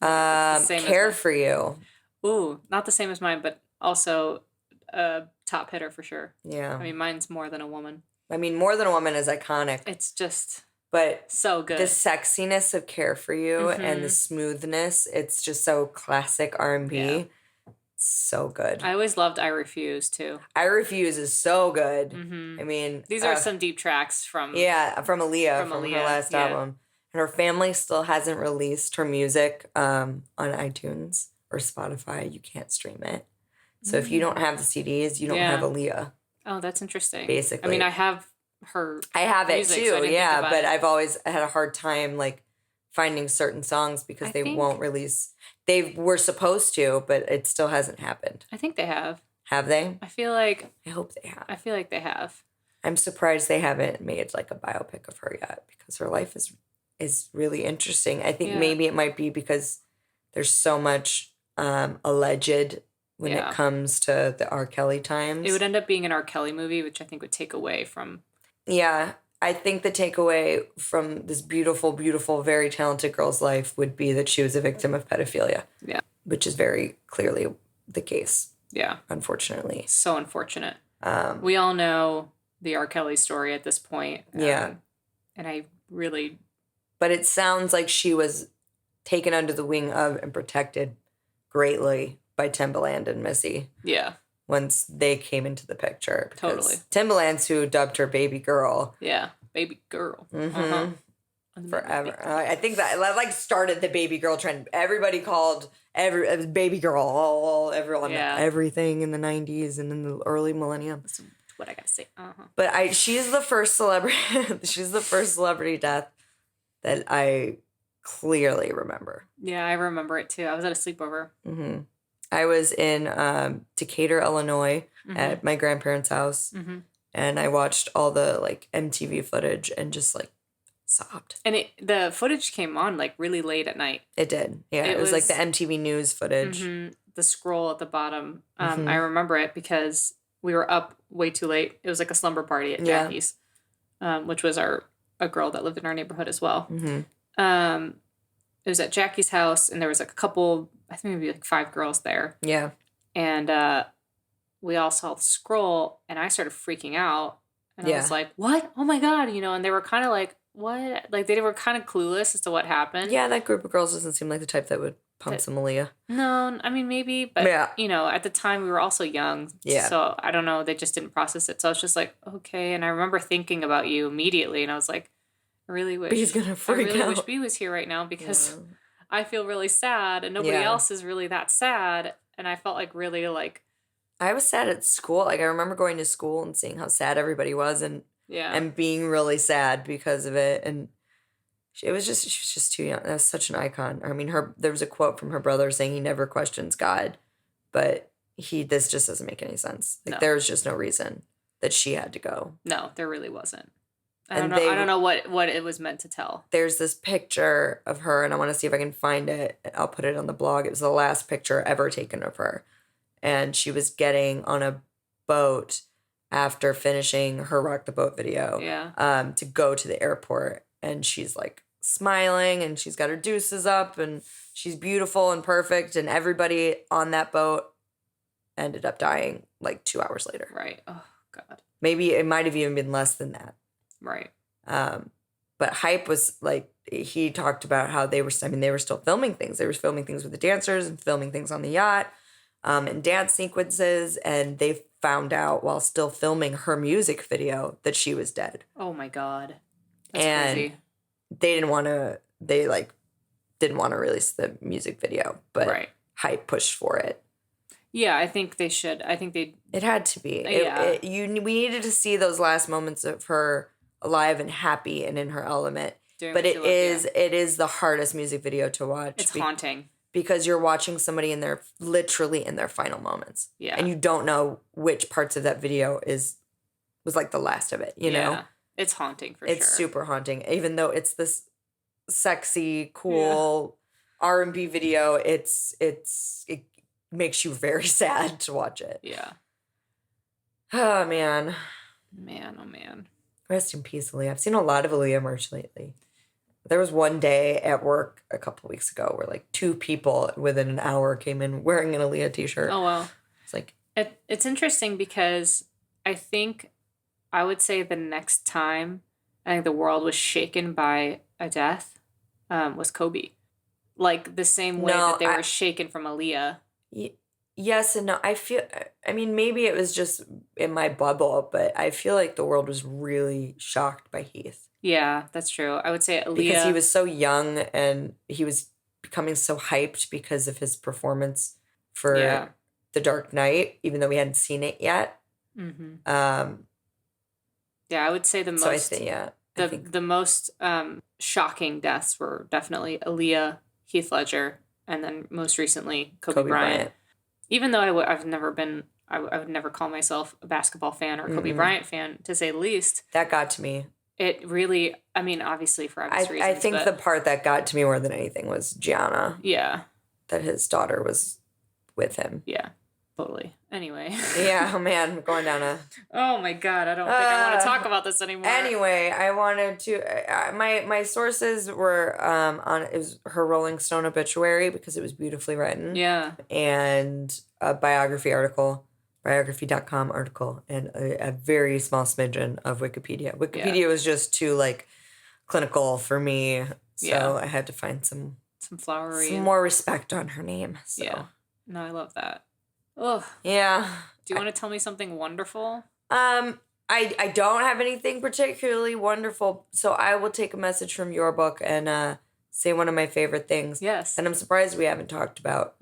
Care for You. Ooh, not the same as mine, but also a top hitter for sure. Yeah. I mean, mine's More Than a Woman. I mean, More Than a Woman is iconic. It's just so good. The sexiness of Care for You and the smoothness, it's just so classic R&B. Yeah. So good. I always loved I Refuse, too. I Refuse is so good. Mm-hmm. I mean... These are some deep tracks from... Yeah, from Aaliyah, from her last album. And her family still hasn't released her music on iTunes or Spotify. You can't stream it. So if you don't have the CDs, you don't have Aaliyah. Oh, that's interesting. Basically. I mean, I have her I have music, it too, so but I've always had a hard time like finding certain songs because they won't release. They were supposed to, but it still hasn't happened. I think they have. Have they? I feel like... I hope they have. I feel like they have. I'm surprised they haven't made like a biopic of her yet because her life is really interesting. I think maybe it might be because there's so much alleged when it comes to the R. Kelly times. It would end up being an R. Kelly movie, which I think would take away from... Yeah, I think the takeaway from this beautiful, beautiful, very talented girl's life would be that she was a victim of pedophilia. Yeah. Which is very clearly the case. Yeah. Unfortunately. So unfortunate. We all know the R. Kelly story at this point. And I really... But it sounds like she was taken under the wing of and protected greatly by Timbaland and Missy. Yeah. Once they came into the picture. Totally. Timbaland's who dubbed her baby girl. Yeah. Baby girl. Forever. I think that like started the baby girl trend. Everybody called baby girl everyone everything in the 90s and in the early millennium. That's what I gotta say. But she's the first celebrity. She's the first celebrity death that I clearly remember. Yeah, I remember it too. I was at a sleepover. Mm-hmm. I was in Decatur, Illinois, at my grandparents' house, and I watched all the like MTV footage and just like sobbed. And the footage came on like really late at night. It did. Yeah, it was like the MTV News footage. The scroll at the bottom. I remember it because we were up way too late. It was like a slumber party at Jackie's, which was a girl that lived in our neighborhood as well. It was at Jackie's house, and there was like a couple, I think maybe like 5 girls there. Yeah. And we all saw the scroll, and I started freaking out. And I was like, what? Oh my God. And they were kind of like, what? Like they were kind of clueless as to what happened. Yeah, that group of girls doesn't seem like the type that would pump some Aaliyah. No, I mean, maybe. But, at the time we were also young. Yeah. So I don't know. They just didn't process it. So I was just like, okay. And I remember thinking about you immediately. And I was like, I really wish. He's going to freak out. I really wish B was here right now because I feel really sad. And nobody else is really that sad. And I felt like really like. I was sad at school. Like I remember going to school and seeing how sad everybody was and being really sad because of it. And she was just too young. That was such an icon. I mean, there was a quote from her brother saying he never questions God, but this just doesn't make any sense. Like there was just no reason that she had to go. No, there really wasn't. I don't know what it was meant to tell. There's this picture of her, and I want to see if I can find it. I'll put it on the blog. It was the last picture ever taken of her. And she was getting on a boat after finishing her Rock the Boat video to go to the airport. And she's like smiling and she's got her deuces up and she's beautiful and perfect. And everybody on that boat ended up dying like 2 hours later. Right. Oh, God. Maybe it might have even been less than that. Right. But Hype was like, he talked about how they were still filming things. They were filming things with the dancers and filming things on the yacht. And dance sequences, and they found out while still filming her music video that she was dead. Oh my God. That's crazy. They didn't want to release the music video, but Hype pushed for it. Yeah, I think they should. I think it had to be. We needed to see those last moments of her alive and happy and in her element. But it is the hardest music video to watch. It's haunting. Because you're watching somebody literally in their final moments. Yeah. And you don't know which parts of that video was like the last of it, you know? It's haunting for sure. It's super haunting. Even though it's this sexy, cool R&B video, it makes you very sad to watch it. Yeah. Oh, man. Man, oh, man. Rest in peace, Aaliyah. I've seen a lot of Aaliyah merch lately. There was one day at work a couple weeks ago where like 2 people within an hour came in wearing an Aaliyah t-shirt. Oh, wow. It's like... It's interesting because I think I would say the next time I think the world was shaken by a death was Kobe. Like the same way that they were shaken from Aaliyah. Yes and no. I mean, maybe it was just in my bubble, but I feel like the world was really shocked by Heath. Yeah, that's true. I would say Aaliyah. Because he was so young and he was becoming so hyped because of his performance for The Dark Knight, even though we hadn't seen it yet. Mm-hmm. I would say the most. The most shocking deaths were definitely Aaliyah, Heath Ledger, and then most recently Kobe Bryant. Even though I would never call myself a basketball fan or Kobe Bryant fan, to say the least. That got to me. It really, I mean, obviously for obvious reasons. I think the part that got to me more than anything was Gianna. Yeah. That his daughter was with him. Yeah, totally. Anyway. Yeah, oh man, going down a... Oh my God, I don't think I want to talk about this anymore. Anyway, I wanted to... my sources were it was her Rolling Stone obituary because it was beautifully written. Yeah. And a biography.com article, and a very small smidgen of Wikipedia. Wikipedia was just too, like, clinical for me, so I had to find some Some flowery. Some more respect on her name. So. Yeah. No, I love that. Ugh. Yeah. Do you want to tell me something wonderful? I don't have anything particularly wonderful, so I will take a message from your book and say one of my favorite things. Yes. And I'm surprised we haven't talked about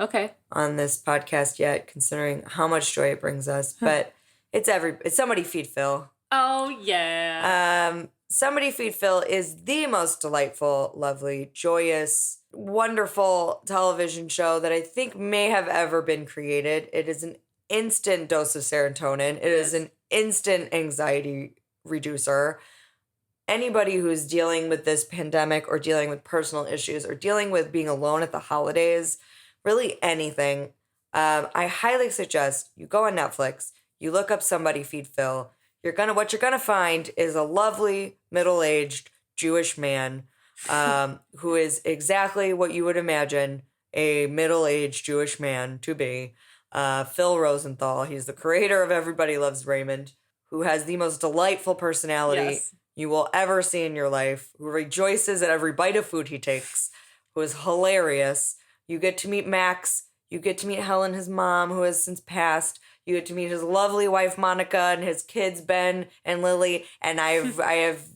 on this podcast yet, considering how much joy it brings us. But it's Somebody Feed Phil. Oh yeah. Somebody Feed Phil is the most delightful, lovely, joyous, wonderful television show that I think may have ever been created. It is an instant dose of serotonin. It is an instant anxiety reducer. Anybody who's dealing with this pandemic or dealing with personal issues or dealing with being alone at the holidays, really anything, I highly suggest you go on Netflix, you look up Somebody Feed Phil. What you're gonna find is a lovely middle-aged Jewish man who is exactly what you would imagine a middle-aged Jewish man to be. Phil Rosenthal. He's the creator of Everybody Loves Raymond, who has the most delightful personality you will ever see in your life, who rejoices at every bite of food he takes, who is hilarious. You get to meet Max. You get to meet Helen, his mom, who has since passed. You get to meet his lovely wife, Monica, and his kids, Ben and Lily. And I have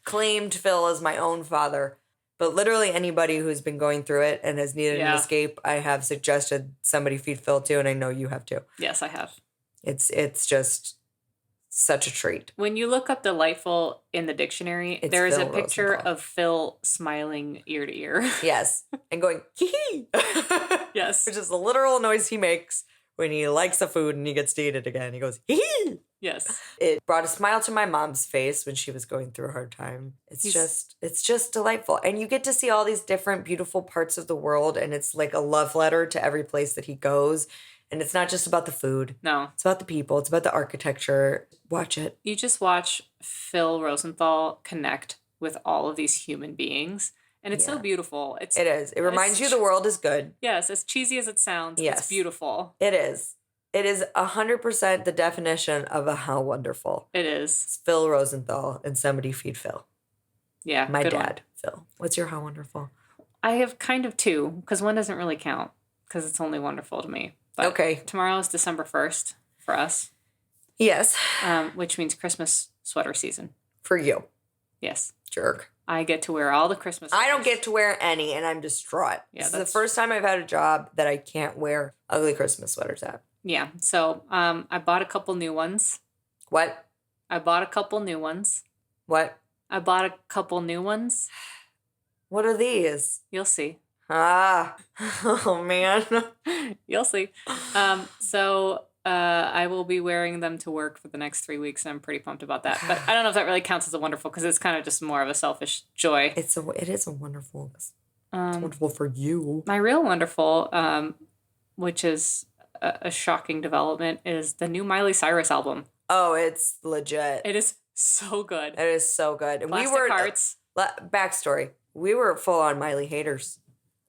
claimed Phil as my own father. But literally anybody who's been going through it and has needed an escape, I have suggested Somebody Feed Phil to, and I know you have too. Yes, I have. It's just such a treat. When you look up delightful in the dictionary, there is a picture of Phil smiling ear to ear. Yes. And going, hee. Yes. Which is the literal noise he makes when he likes the food and he gets to eat it again. He goes, hee. Yes. It brought a smile to my mom's face when she was going through a hard time. It's just delightful. And you get to see all these different beautiful parts of the world, and it's like a love letter to every place that he goes. And it's not just about the food. No. It's about the people. It's about the architecture. Watch it. You just watch Phil Rosenthal connect with all of these human beings. And it's so beautiful. It is. It reminds you the world is good. Yes. As cheesy as it sounds, it's beautiful. It is. It is 100% the definition of a how wonderful. It is. It's Phil Rosenthal and Somebody Feed Phil. Yeah. My dad, Phil. What's your how wonderful? I have kind of two, because one doesn't really count, because it's only wonderful to me. But tomorrow is December 1st for us. Yes. Which means Christmas sweater season. For you. Yes. Jerk. I get to wear all the Christmas sweaters. I don't get to wear any, and I'm distraught. Yeah, this is the first time I've had a job that I can't wear ugly Christmas sweaters at. Yeah. So I bought a couple new ones. What? I bought a couple new ones. What? I bought a couple new ones. What are these? You'll see. Oh man. You'll see. So I will be wearing them to work for the next 3 weeks, and I'm pretty pumped about that. But I don't know if that really counts as a wonderful, because it's kind of just more of a selfish joy. It is a wonderful. It's wonderful for you. My real wonderful, which is a shocking development, is the new Miley Cyrus album. Oh, it's legit. It is so good. It is so good. And Plastic Hearts. Backstory. We were full on Miley haters.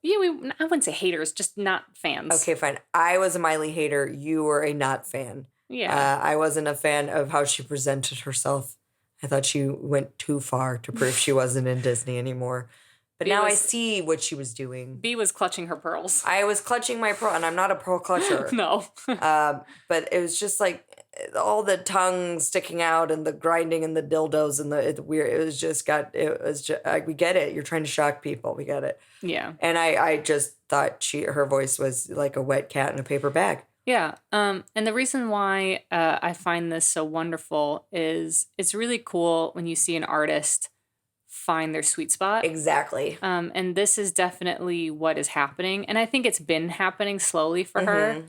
Yeah, I wouldn't say haters, just not fans. Okay, fine. I was a Miley hater. You were a not fan. Yeah. I wasn't a fan of how she presented herself. I thought she went too far to prove she wasn't in Disney anymore. But now I see what she was doing. B was clutching her pearls. I was clutching my pearl, and I'm not a pearl clutcher. No. But it was just like all the tongue sticking out and the grinding and the dildos and the weird. We get it. You're trying to shock people. We get it. Yeah. And I just thought her voice was like a wet cat in a paper bag. Yeah. And the reason why I find this so wonderful is it's really cool when you see an artist find their sweet spot. Exactly. And this is definitely what is happening. And I think it's been happening slowly for her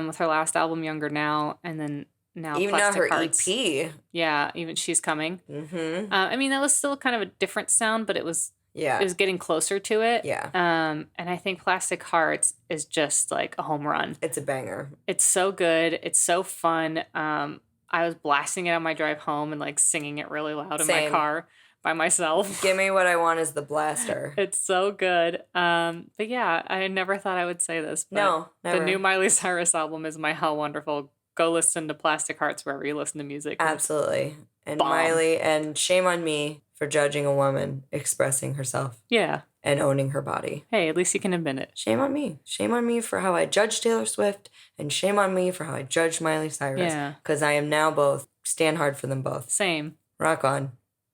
with her last album, Younger Now, and then now even Plastic her Hearts. EP. Yeah, even She's Coming. I mean, that was still kind of a different sound, but it was getting closer to it. Yeah. And I think Plastic Hearts is just like a home run. It's a banger. It's so good. It's so fun. I was blasting it on my drive home and like singing it really loud in my car by myself. Give Me What I Want is the blaster. It's so good. But yeah, I never thought I would say this. But no, never. The new Miley Cyrus album is my How Wonderful. Go listen to Plastic Hearts wherever you listen to music. Absolutely. And Miley, and shame on me for judging a woman expressing herself. Yeah. and owning her body. Hey, at least you can admit it. Shame on me. Shame on me for how I judged Taylor Swift, and shame on me for how I judged Miley Cyrus. Yeah. Because I am now both. Stand hard for them both. Same. Rock on.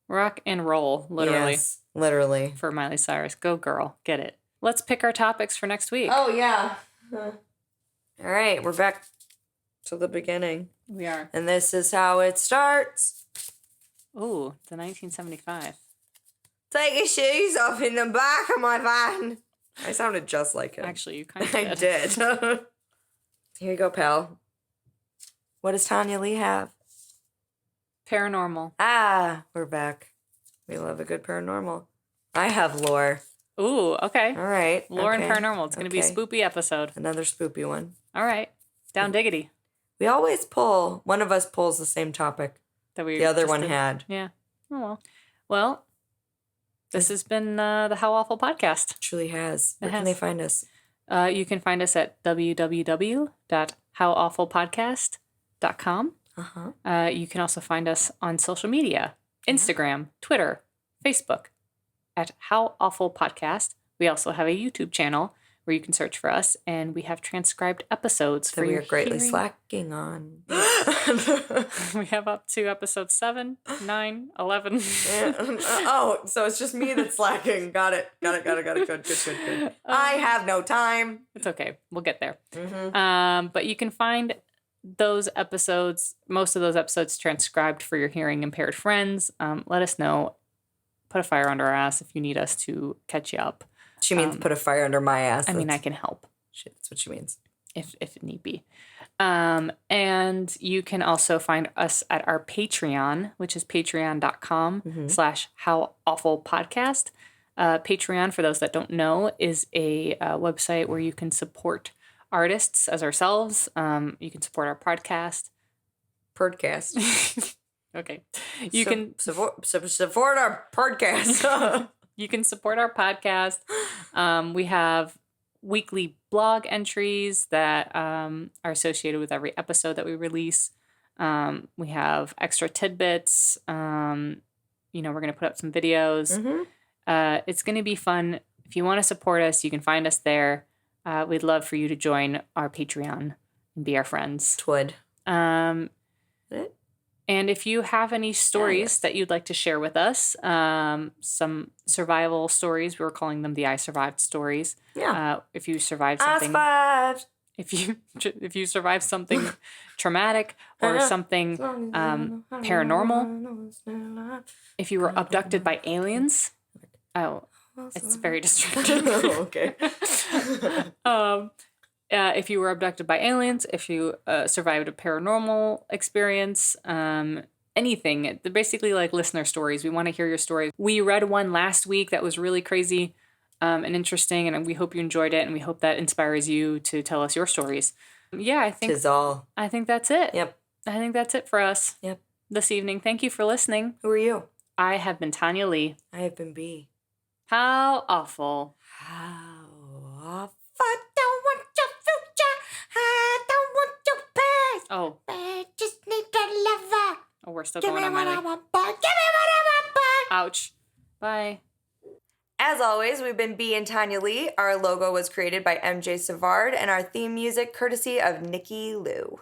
Rock and roll, literally. Yes, literally. For Miley Cyrus. Go, girl. Get it. Let's pick our topics for next week. Oh, yeah. All right, we're back to the beginning. We are. And this is how it starts. Ooh, the 1975. Take your shoes off in the back of my van. I sounded just like him. Actually, you kind of I did. Here you go, pal. What does Tanya Lee have? Paranormal. Ah, we're back. We love a good paranormal. I have lore. Ooh, okay. All right. Lore okay. and paranormal. It's going to be a Okay. spoopy episode. Another spoopy one. All right. Down diggity. We always pull, one of us pulls the same topic That we the other just one did. had. Yeah. Oh, well. Well, this has been the How Awful podcast. It truly has. Where It can has. they find us? You can find us at www.howawfulpodcast.com. Uh-huh. You can also find us on social media, Instagram, Twitter, Facebook, at How Awful Podcast. We also have a YouTube channel where you can search for us, and we have transcribed episodes That for we your are greatly hearing. slacking on. We have up to episode 7, 9, 11. Oh, so it's just me that's slacking. Got it. Good. I have no time. It's okay. We'll get there. Mm-hmm. But you can find those episodes, most of those episodes transcribed for your hearing impaired friends. Let us know. Put a fire under our ass if you need us to catch you up. She means put a fire under my ass. I mean, I can help That's what she means. if it need be. And you can also find us at our Patreon, which is patreon.com/howawfulpodcast. Patreon, for those that don't know, is a website where you can support artists as ourselves. You can support our podcast. Podcast. Okay. You can support our podcast. you can support our podcast. We have weekly blog entries that are associated with every episode that we release. We have extra tidbits. We're going to put up some videos. Mm-hmm. It's going to be fun. If you want to support us, you can find us there. We'd love for you to join our Patreon and be our friends. Twid. And if you have any stories that you'd like to share with us, some survival stories, we were calling them the I Survived stories. Yeah. If you survived something, I survived. if you survived something traumatic or something paranormal, if you were abducted by aliens, it's very distracting. Okay. If you were abducted by aliens, if you survived a paranormal experience, anything, they're basically like listener stories. We want to hear your stories. We read one last week that was really crazy and interesting, and we hope you enjoyed it, and we hope that inspires you to tell us your stories. Yeah, I think 'Tis all. I think that's it. Yep. I think that's it for us. Yep. This evening. Thank you for listening. Who are you? I have been Tanya Lee. I have been B. How awful. How awful. I don't want your future. I don't want your past. Oh. I just need a lover. Oh, we're still Give going me on what my I leg. want, boy. Give me what I want, boy. Ouch. Bye. As always, we've been B and Tanya Lee. Our logo was created by MJ Savard, and our theme music courtesy of Nikki Lou.